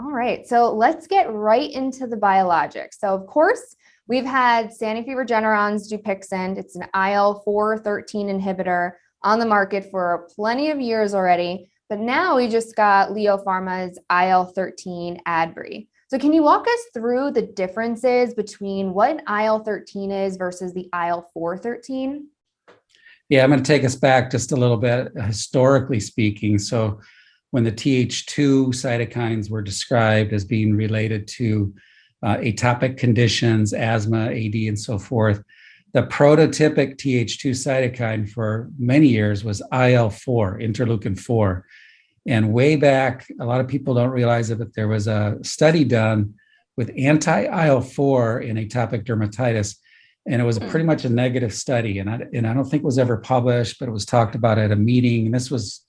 All right, so let's get right into the biologics. So of course, we've had Sanofi Regeneron's Dupixent. It's an IL-4/13 inhibitor on the market for plenty of years already, but now we just got Leo Pharma's IL-13 Adbry. So can you walk us through the differences between what an IL-13 is versus the IL-4/13? Yeah, I'm going to take us back just a little bit, historically speaking. So when the Th2 cytokines were described as being related to atopic conditions, asthma, AD, and so forth, the prototypic Th2 cytokine for many years was IL-4, interleukin 4. And way back, a lot of people don't realize it, but there was a study done with anti-IL-4 in atopic dermatitis. And it was pretty much a negative study. And I don't think it was ever published, but it was talked about at a meeting. And this was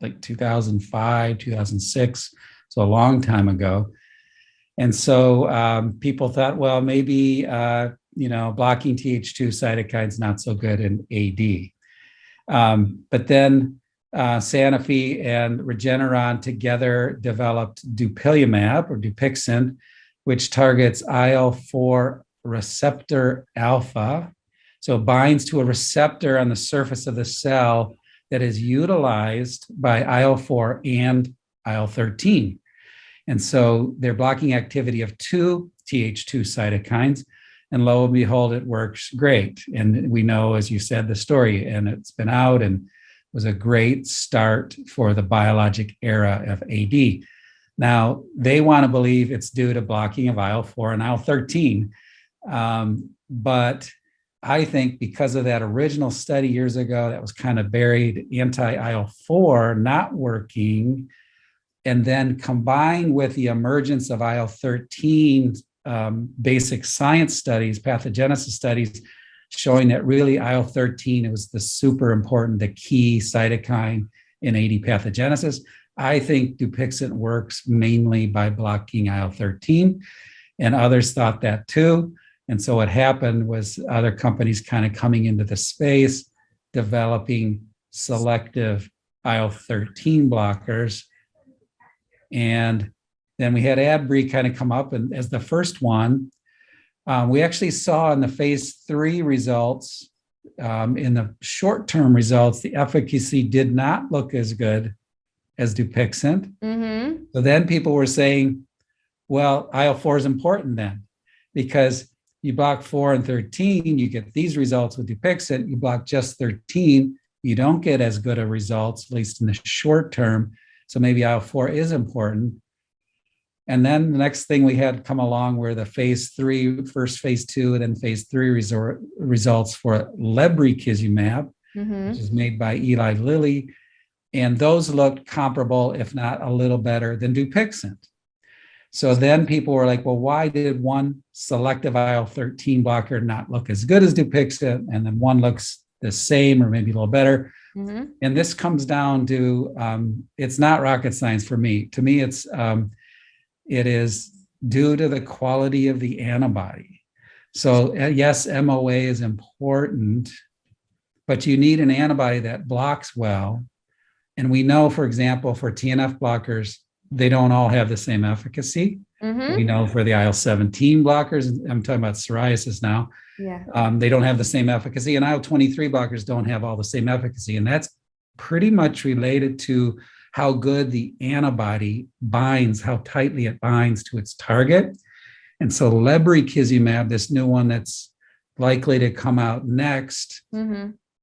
like 2005, 2006, so a long time ago. And so people thought, well, maybe, blocking Th2 cytokines not so good in AD. But then Sanofi and Regeneron together developed dupilumab or Dupixent, which targets IL-4 receptor alpha. So it binds to a receptor on the surface of the cell that is utilized by IL-4 and IL-13. And so they're blocking activity of two Th2 cytokines, and lo and behold, it works great. And we know, as you said, the story, and it's been out and was a great start for the biologic era of AD. Now, they want to believe it's due to blocking of IL-4 and IL-13. But I think because of that original study years ago that was kind of buried, anti-IL-4 not working, and then combined with the emergence of IL-13 basic science studies, pathogenesis studies, showing that really IL-13 was the super important, the key cytokine in AD pathogenesis. I think Dupixent works mainly by blocking IL-13, and others thought that too. And so what happened was other companies kind of coming into the space, developing selective IL-13 blockers. And then we had Adbry kind of come up and as the first one. We actually saw in the phase 3 results, in the short-term results, the efficacy did not look as good as Dupixent. Mm-hmm. So then people were saying, well, IL-4 is important then, because you block 4 and 13, you get these results with Dupixent. You block just 13, you don't get as good of results, at least in the short term. So maybe IL-4 is important. And then the next thing we had come along were the phase 3, first phase 2, and then phase 3 results for lebrikizumab, which is made by Eli Lilly. And those looked comparable, if not a little better than Dupixent. So then people were like, well, why did one selective IL-13 blocker not look as good as Dupixent, and then one looks the same or maybe a little better? Mm-hmm. And this comes down to, it's not rocket science for me. To me, it is due to the quality of the antibody. So yes, MOA is important, but you need an antibody that blocks well. And we know, for example, for TNF blockers, they don't all have the same efficacy. Mm-hmm. We know for the IL-17 blockers, I'm talking about psoriasis now, they don't have the same efficacy. And IL-23 blockers don't have all the same efficacy. And that's pretty much related to how good the antibody binds, how tightly it binds to its target. And so lebrikizumab, this new one that's likely to come out next,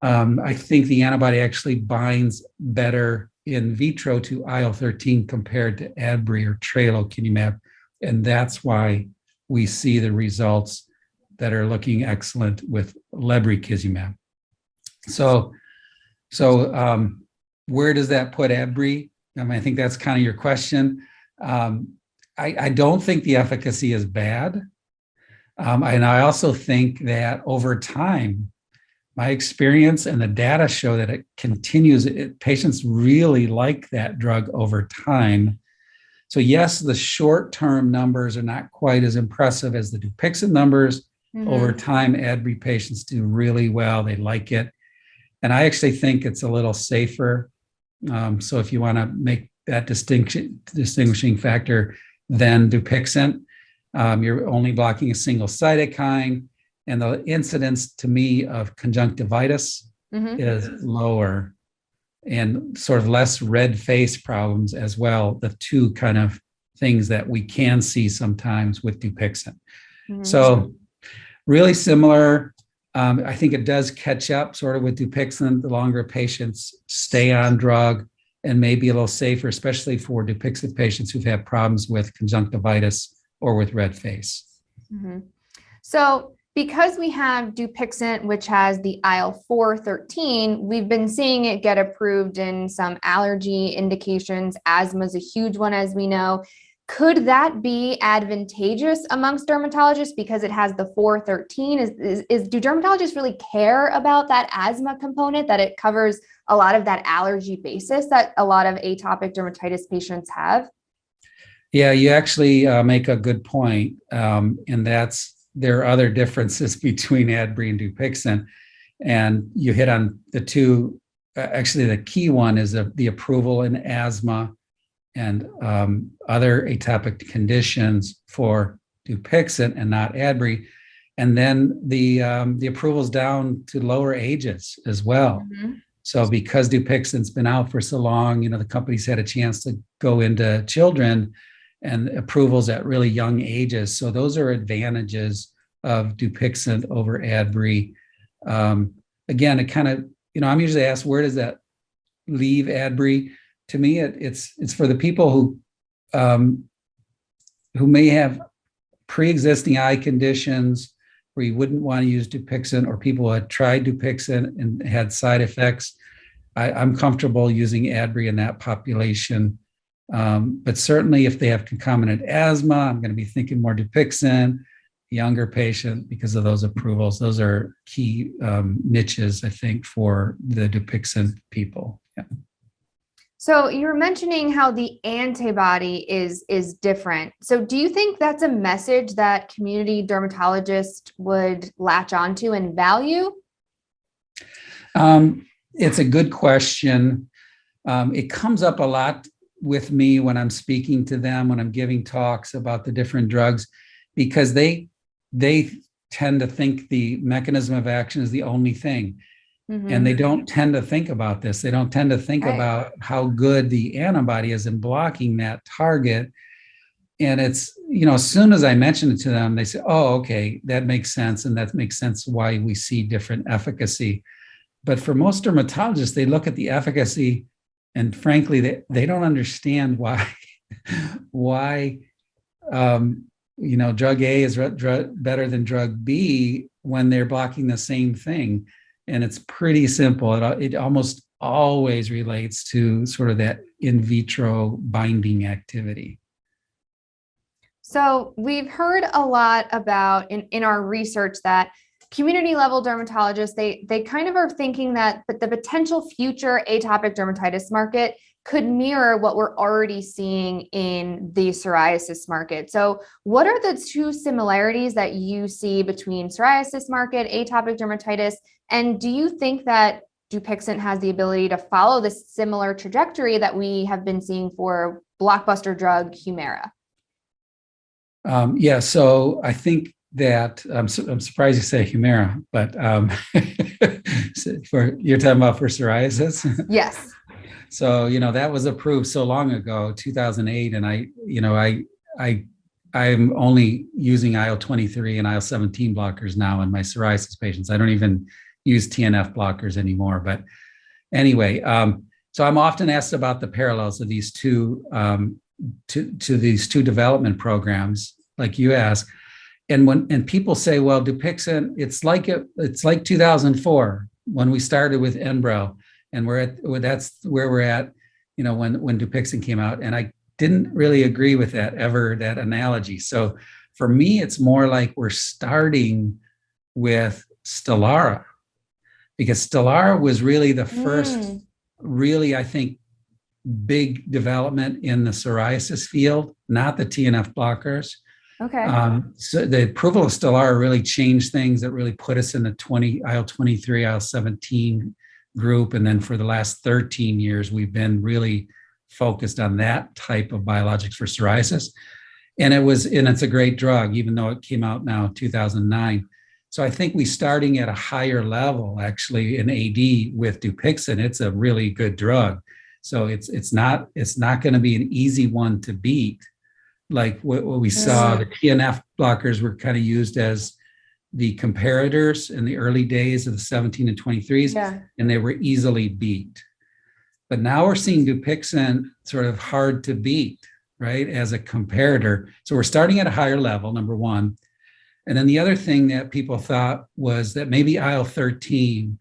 I think the antibody actually binds better in vitro to IL-13 compared to Adbry or tralokinumab. And that's why we see the results that are looking excellent with lebrikizumab. So where does that put Adbry? I mean, I think that's kind of your question. I don't think the efficacy is bad. And I also think that over time, my experience and the data show that it continues, patients really like that drug over time. So yes, the short-term numbers are not quite as impressive as the Dupixent numbers. Over time, Adbry patients do really well. They like it. And I actually think it's a little safer. So if you want to make that distinguishing factor, than Dupixent. You're only blocking a single cytokine, and the incidence to me of conjunctivitis is lower, and sort of less red face problems as well. The two kind of things that we can see sometimes with Dupixent. So really similar. I think it does catch up sort of with Dupixent. The longer patients stay on drug and maybe a little safer, especially for Dupixent patients who've had problems with conjunctivitis or with red face. So because we have Dupixent, which has the IL-4/13, we've been seeing it get approved in some allergy indications. Asthma is a huge one, as we know. Could that be advantageous amongst dermatologists because it has the 413? Do dermatologists really care about that asthma component, that it covers a lot of that allergy basis that a lot of atopic dermatitis patients have? Yeah, you actually make a good point. And there are other differences between Adbry and Dupixent. And you hit on the two. Actually, the key one is the approval in asthma and other atopic conditions for Dupixent and not Adbry. And then the approvals down to lower ages as well. So because Dupixent's been out for so long, the company's had a chance to go into children and approvals at really young ages. So those are advantages of Dupixent over Adbry. Again, it kind of, I'm usually asked, where does that leave Adbry? To me, it's for the people who may have pre-existing eye conditions where you wouldn't want to use Dupixent, or people who had tried Dupixent and had side effects. I'm comfortable using Adbry in that population. But certainly if they have concomitant asthma, I'm going to be thinking more Dupixent, younger patient, because of those approvals. Those are key niches, I think, for the Dupixent people. Yeah. So you were mentioning how the antibody is different. So do you think that's a message that community dermatologists would latch onto and value? It's a good question. It comes up a lot with me when I'm speaking to them, when I'm giving talks about the different drugs, because they tend to think the mechanism of action is the only thing. And they don't tend to think about this. They don't tend to think about how good the antibody is in blocking that target. And it's, as soon as I mention it to them, they say, oh, okay, that makes sense. And that makes sense why we see different efficacy. But for most dermatologists, they look at the efficacy and frankly, they don't understand why drug A is better than drug B when they're blocking the same thing. And it's pretty simple. It almost always relates to sort of that in vitro binding activity. So we've heard a lot about in our research that community level dermatologists, they kind of are thinking that the potential future atopic dermatitis market could mirror what we're already seeing in the psoriasis market. So what are the two similarities that you see between psoriasis market, atopic dermatitis, and do you think that Dupixent has the ability to follow this similar trajectory that we have been seeing for blockbuster drug Humira? Yeah, so I think that I'm surprised you say Humira, but you're talking about for psoriasis? Yes. So, that was approved so long ago, 2008. And I'm only using IL-23 and IL-17 blockers now in my psoriasis patients. I don't even use TNF blockers anymore. But anyway, so I'm often asked about the parallels of these two to these two development programs, like you asked. And people say, well, Dupixent, it's like 2004 when we started with Enbrel. And that's where we're at, when Dupixent came out. And I didn't really agree with that analogy. So for me, it's more like we're starting with Stelara, because Stelara was really the first, really, I think, big development in the psoriasis field, not the TNF blockers. Okay. So the approval of Stelara really changed things. That really put us in the IL-23, IL-17 group. And then for the last 13 years, we've been really focused on that type of biologics for psoriasis. And it's a great drug, even though it came out now 2009. So I think we starting at a higher level, actually, in AD with Dupixent. It's a really good drug. So it's not going to be an easy one to beat. Like what we saw, the TNF blockers were kind of used as the comparators in the early days of the 17 and 23s, and they were easily beat. But now we're seeing Dupixent sort of hard to beat, right, as a comparator. So we're starting at a higher level, number one. And then the other thing that people thought was that maybe IL-13,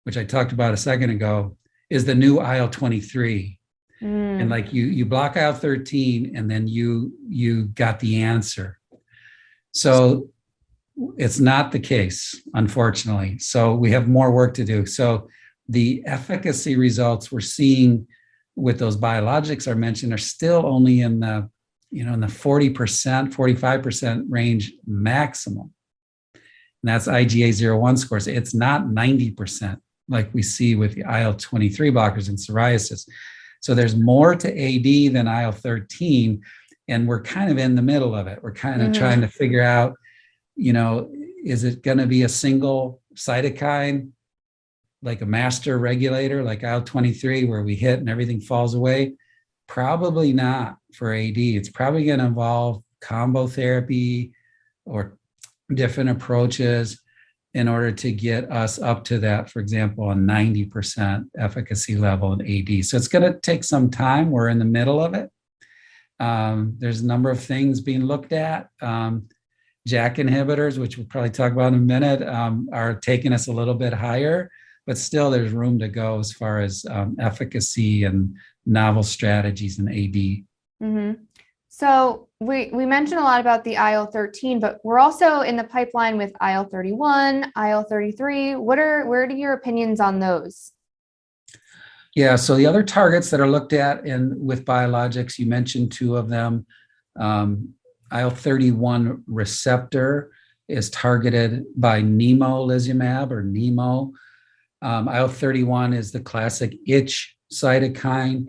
which I talked about a second ago, is the new IL-23. And like you block IL-13 and then you got the answer. So it's not the case, unfortunately. So we have more work to do. So the efficacy results we're seeing with those biologics I mentioned are still only in the 40%, 45% range maximum. And that's IGA 0/1 scores. It's not 90% like we see with the IL-23 blockers in psoriasis. So there's more to AD than IL-13, and we're kind of in the middle of it. We're kind of trying to figure out, is it going to be a single cytokine, like a master regulator, like IL-23, where we hit and everything falls away? Probably not for AD. It's probably going to involve combo therapy or different approaches in order to get us up to that, for example, a 90% efficacy level in AD. So it's going to take some time. We're in the middle of it. There's a number of things being looked at. JAK inhibitors, which we'll probably talk about in a minute, are taking us a little bit higher, but still there's room to go as far as efficacy and novel strategies in AD. So we mentioned a lot about the IL-13, but we're also in the pipeline with IL-31, IL-33. What are your opinions on those? Yeah, so the other targets that are looked at with biologics, you mentioned two of them. IL-31 receptor is targeted by nemolizumab or Nemo. IL-31 is the classic itch cytokine.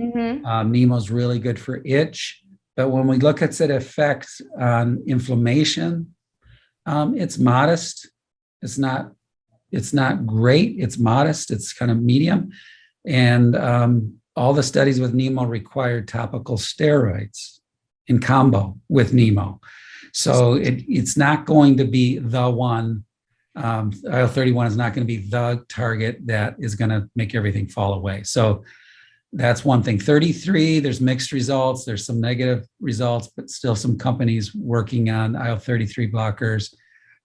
Nemo is really good for itch. But when we look at its effects on inflammation, it's modest. It's not great. It's modest. It's kind of medium. And all the studies with Nemo required topical steroids in combo with Nemo. So it's not going to be the one. IL-31 is not going to be the target that is going to make everything fall away. So that's one thing. 33, there's mixed results. There's some negative results, but still some companies working on IL-33 blockers.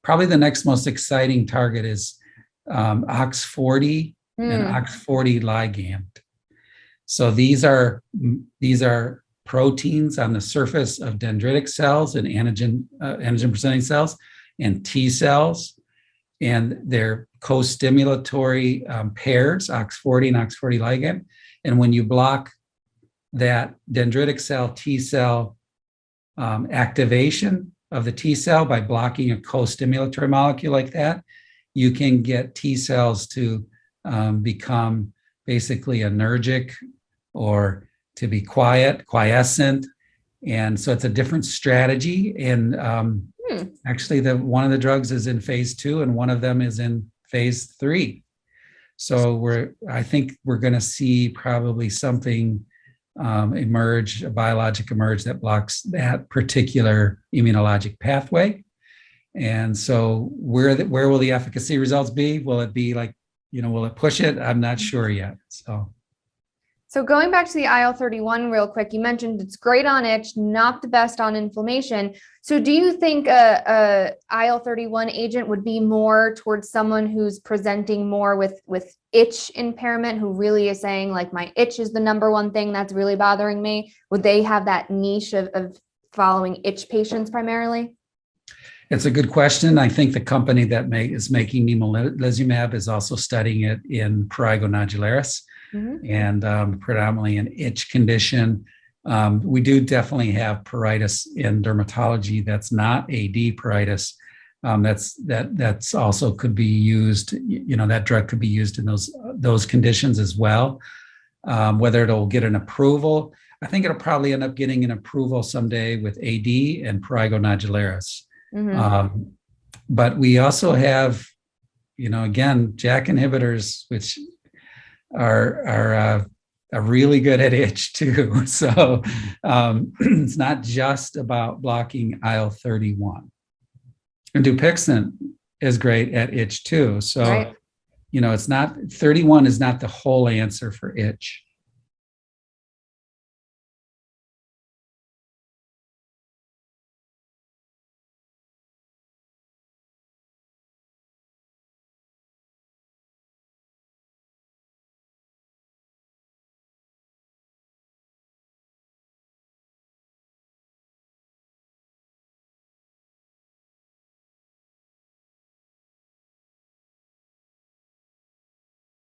Probably the next most exciting target is OX40 and OX40 ligand. So these are proteins on the surface of dendritic cells and antigen presenting cells and T cells, and they're co-stimulatory pairs, OX40 and OX40 ligand. And when you block that dendritic cell T cell activation of the T cell by blocking a co-stimulatory molecule like that, you can get T cells to become basically anergic or to be quiescent. And so it's a different strategy. And actually, one of the drugs is in phase 2 and one of them is in phase 3. So I think we're going to see probably something emerge, a biologic emerge that blocks that particular immunologic pathway. And so where will the efficacy results be? Will it be like, will it push it? I'm not sure yet. So going back to the IL-31 real quick, you mentioned it's great on itch, not the best on inflammation. So do you think a IL-31 agent would be more towards someone who's presenting more with itch impairment, who really is saying like my itch is the number one thing that's really bothering me? Would they have that niche of following itch patients primarily? It's a good question. I think the company that is making nemolizumab is also studying it in prurigo nodularis. And predominantly an itch condition. We do definitely have pruritus in dermatology that's not AD pruritus. That's also could be used. That drug could be used in those conditions as well. Whether it'll get an approval, I think it'll probably end up getting an approval someday with AD and prurigo nodularis. But we also have, again, JAK inhibitors, which are really good at itch too. So it's not just about blocking IL-31. And Dupixent is great at itch too. So, Right. it's not, 31 is not the whole answer for itch.